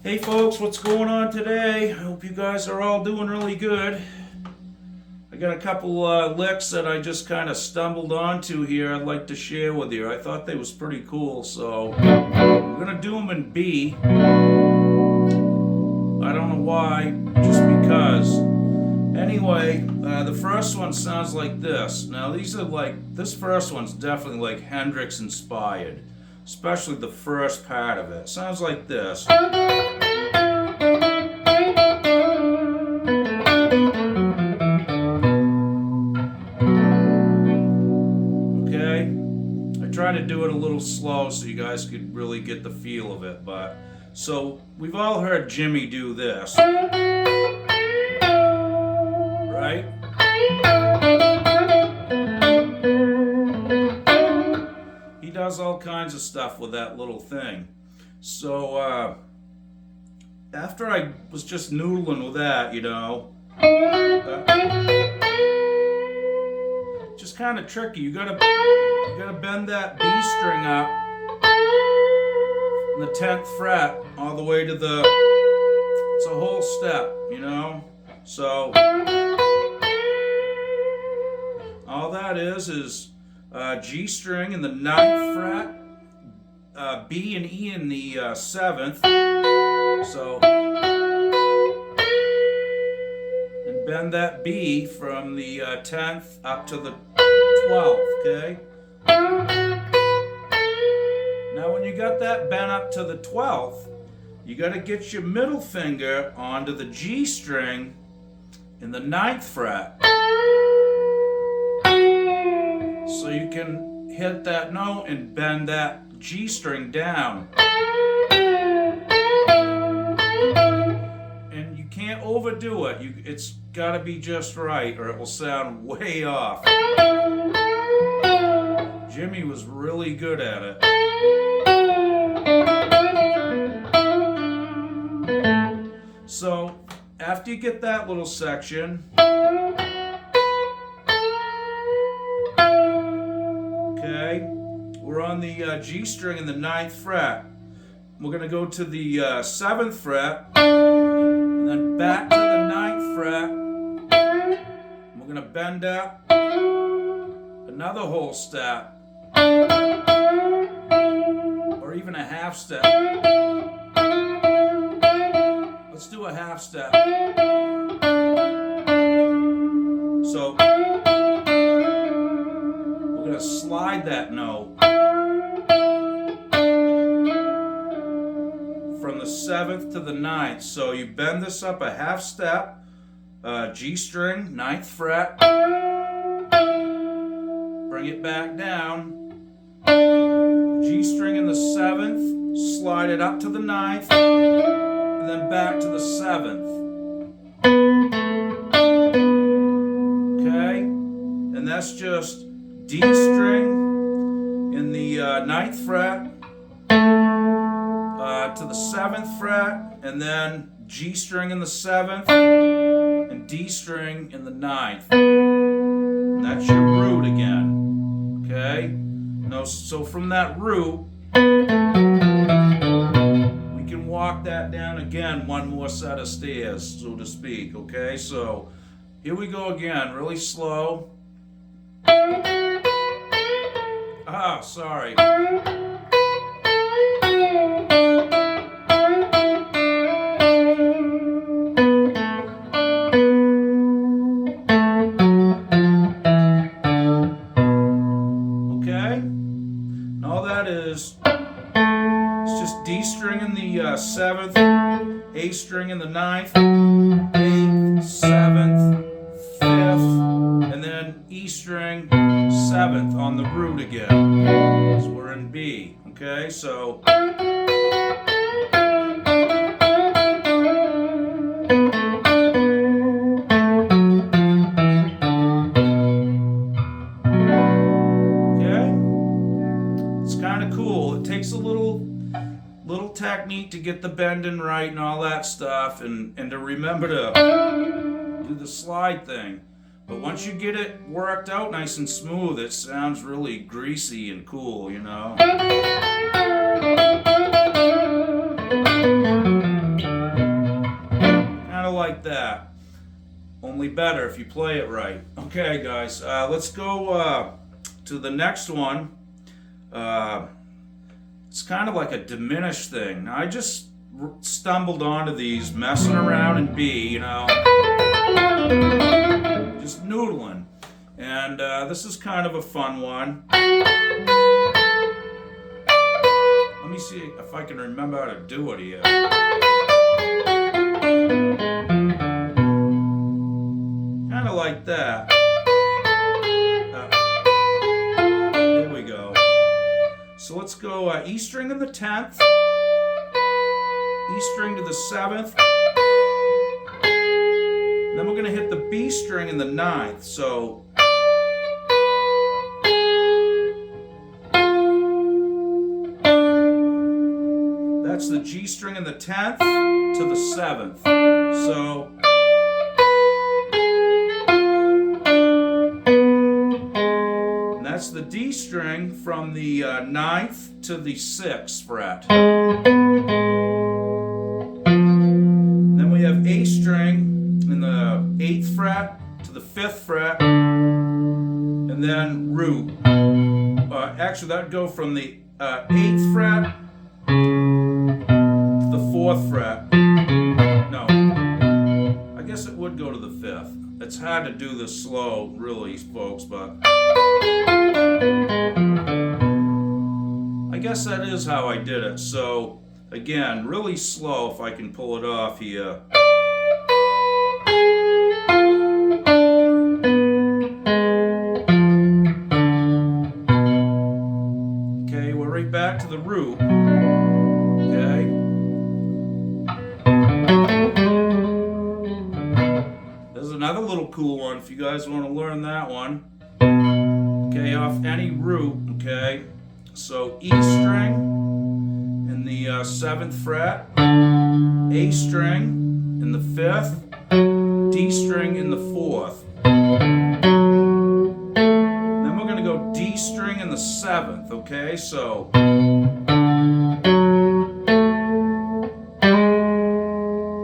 Hey folks, what's going on today? I hope you guys are all doing really good. I got a couple licks that I just kind of stumbled onto here I'd like to share with you. I thought they was pretty cool, so I'm gonna do them in B. I don't know why, just because. Anyway, the first one sounds like this. Now this first one's definitely like Hendrix inspired, especially the first part of it. Sounds like this. Okay, I tried to do it a little slow so you guys could really get the feel of it, but so we've all heard Jimmy do this, right? He does all kinds of stuff with that little thing. So after I was just noodling with that, just kind of tricky. You gotta bend that B string up from the 10th fret all the way to the. It's a whole step, So all that is G string in the 9th fret, B and E in the 7th. So and bend that B from the 10th up to the 12th. Okay. Now when you got that bent up to the 12th, you got to get your middle finger onto the G string in the 9th fret, so you can hit that note and bend that G string down. And you can't overdo it. It's got to be just right, or it will sound way off. Jimmy was really good at it. So after you get that little section, okay, we're on the G string in the 9th fret. We're going to go to the 7th fret, and then back to the 9th fret. We're going to bend up another whole step, or even a half step. Let's do a half step. So we're going to slide that note from the 7th to the 9th. So you bend this up a half step, G string, 9th fret, bring it back down, G string in the 7th, slide it up to the 9th, and then back to the 7th. Okay? And that's just D string in the 9th fret to the 7th fret, and then G string in the 7th, and D string in the 9th. And that's your root again. Okay? Now, so from that root, we can walk that down again one more set of stairs, so to speak. Okay? So here we go again, really slow. Sorry. It's just D string in the 7th, A string in the 9th, 8th, 7th, 5th, and then E string 7th on the root again. So we're in B. Okay, so takes a little technique to get the bending right and all that stuff, and to remember to do the slide thing. But once you get it worked out nice and smooth, it sounds really greasy and cool, you know. like that. Only better if you play it right. Okay, guys, let's go to the next one. It's kind of like a diminished thing. I just stumbled onto these messing around in B, you know, just noodling. And this is kind of a fun one. Let me see if I can remember how to do it here. Kind of like that. There we go. So let's go E string in the 10th, E string to the 7th, and then we're going to hit the B string in the 9th. So that's the G string in the 10th to the 7th. So and that's the D string from the 9th to the 6th fret. Then we have A string in the 8th fret to the 5th fret, and then root. Actually, that would go from the 8th fret to the 4th fret. No, I guess it would go to the 5th. It's hard to do this slow, really, folks, but I guess that is how I did it. So, again, really slow if I can pull it off here. Okay, we're right back to the root. Okay. There's another little cool one if you guys want to learn that one. Okay, off any root, okay. So E string in the 7th fret, A string in the 5th, D string in the 4th. Then we're going to go D string in the 7th, okay? So then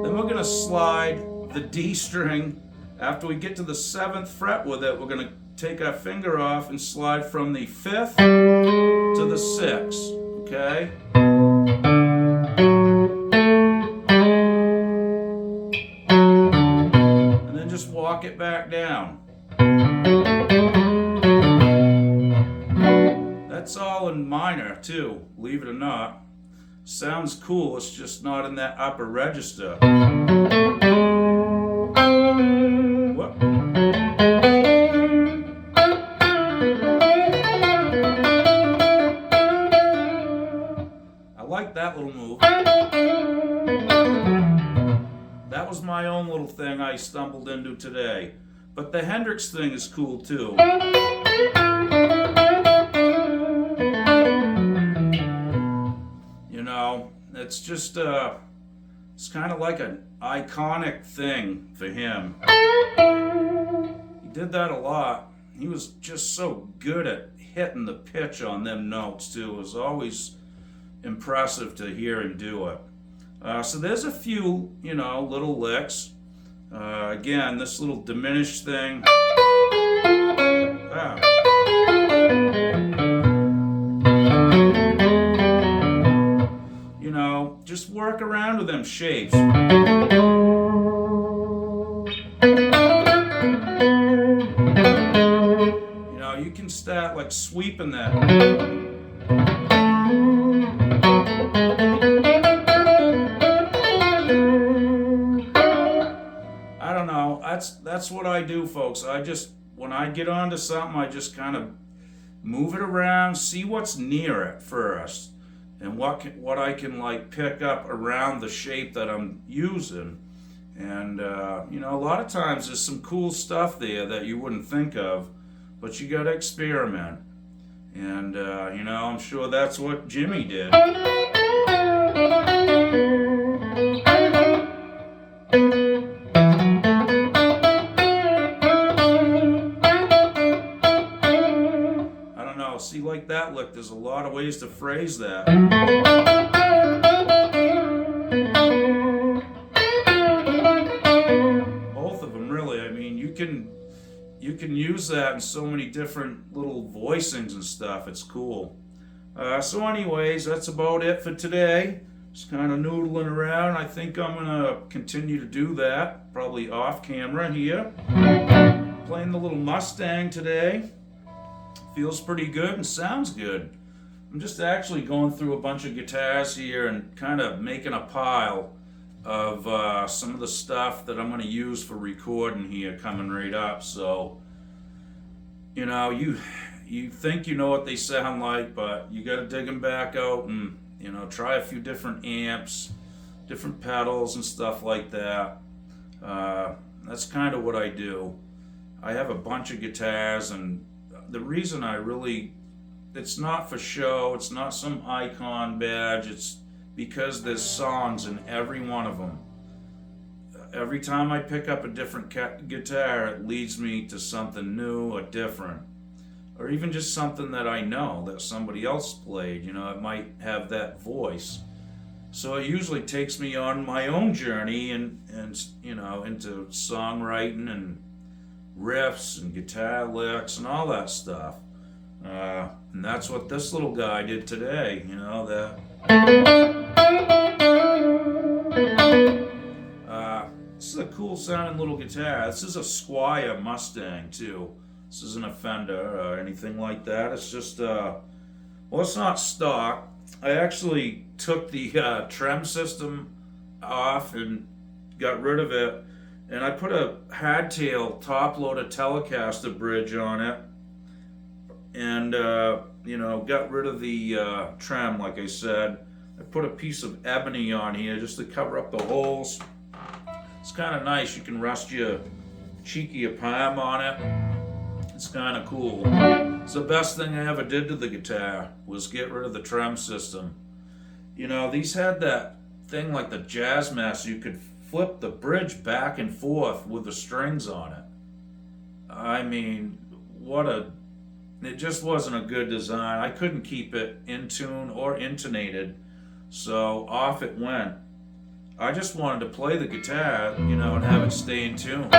we're going to slide the D string. After we get to the 7th fret with it, we're going to take our finger off and slide from the 5th to the 6th, okay? And then just walk it back down. That's all in minor too, believe it or not. Sounds cool, it's just not in that upper register. Whoop. That little move. That was my own little thing I stumbled into today. But the Hendrix thing is cool too. You know, it's just it's kind of like an iconic thing for him. He did that a lot. He was just so good at hitting the pitch on them notes too. It was always impressive to hear him do it. So there's a few, you know, little licks. Again, this little diminished thing. You know, just work around with them shapes. You know, you can start like sweeping that. I don't know. That's what I do, folks. When I get onto something, I just kind of move it around, see what's near it first, and what I can like pick up around the shape that I'm using. And you know, a lot of times there's some cool stuff there that you wouldn't think of, but you got to experiment. And you know, I'm sure that's what Jimmy did. See, like that lick, there's a lot of ways to phrase that. can use that in so many different little voicings and stuff. It's cool. So anyways, that's about it for today. Just kind of noodling around. I think I'm gonna continue to do that, probably off camera here. Playing the little Mustang today. Feels pretty good and sounds good. I'm just actually going through a bunch of guitars here and kind of making a pile of some of the stuff that I'm going to use for recording here coming right up. So, you know, you think you know what they sound like, but you got to dig them back out and, you know, try a few different amps, different pedals and stuff like that. That's kind of what I do. I have a bunch of guitars, and the reason it's not for show, it's not some icon badge, it's because there's songs in every one of them. Every time I pick up a different guitar, it leads me to something new or different. Or even just something that I know that somebody else played, you know, it might have that voice. So it usually takes me on my own journey and you know, into songwriting and riffs and guitar licks and all that stuff. And that's what this little guy did today, you know, this is a cool sounding little guitar. This is a Squier Mustang too. This isn't a Fender or anything like that. It's just, well, it's not stock. I actually took the trem system off and got rid of it, and I put a hardtail top-loaded Telecaster bridge on it, and you know, got rid of the trem, like I said. I put a piece of ebony on here just to cover up the holes. It's kind of nice. You can rest your cheeky palm on it. It's kind of cool. It's the best thing I ever did to the guitar, was get rid of the trem system. You know, these had that thing like the Jazzmaster. You could flip the bridge back and forth with the strings on it. I mean, it just wasn't a good design. I couldn't keep it in tune or intonated, so off it went. I just wanted to play the guitar, you know, and have it stay in tune.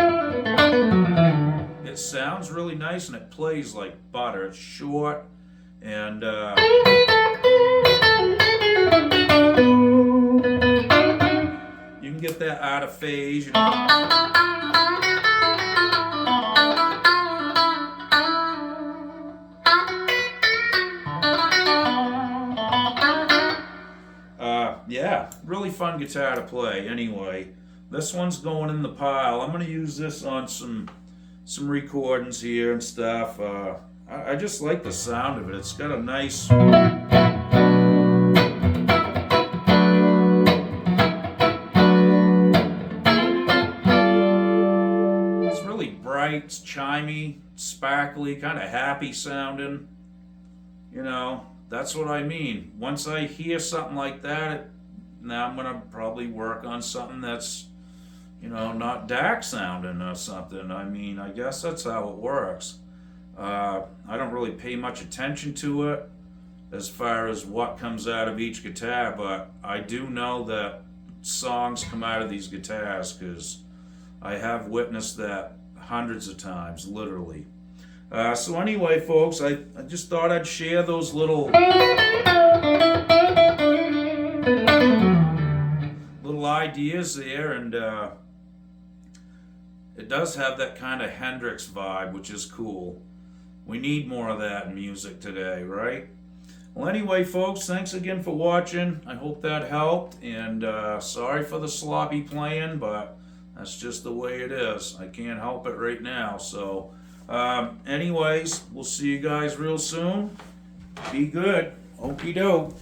It sounds really nice and it plays like butter. It's short and you can get that out of phase, you know. Yeah, really fun guitar to play. Anyway, this one's going in the pile. I'm going to use this on some recordings here and stuff. I just like the sound of it. It's got a nice... It's really bright, it's chimey, sparkly, kind of happy sounding. You know, that's what I mean. Once I hear something like that, now I'm going to probably work on something that's, you know, not dark sounding or something. I mean, I guess that's how it works. I don't really pay much attention to it as far as what comes out of each guitar, but I do know that songs come out of these guitars because I have witnessed that hundreds of times, literally. So anyway, folks, I just thought I'd share those little ideas there, and it does have that kind of Hendrix vibe, which is cool. We need more of that in music today, right? Well, anyway, folks, thanks again for watching. I hope that helped, and sorry for the sloppy playing, but that's just the way it is. I can't help it right now. So anyways, we'll see you guys real soon. Be good. Okie doke.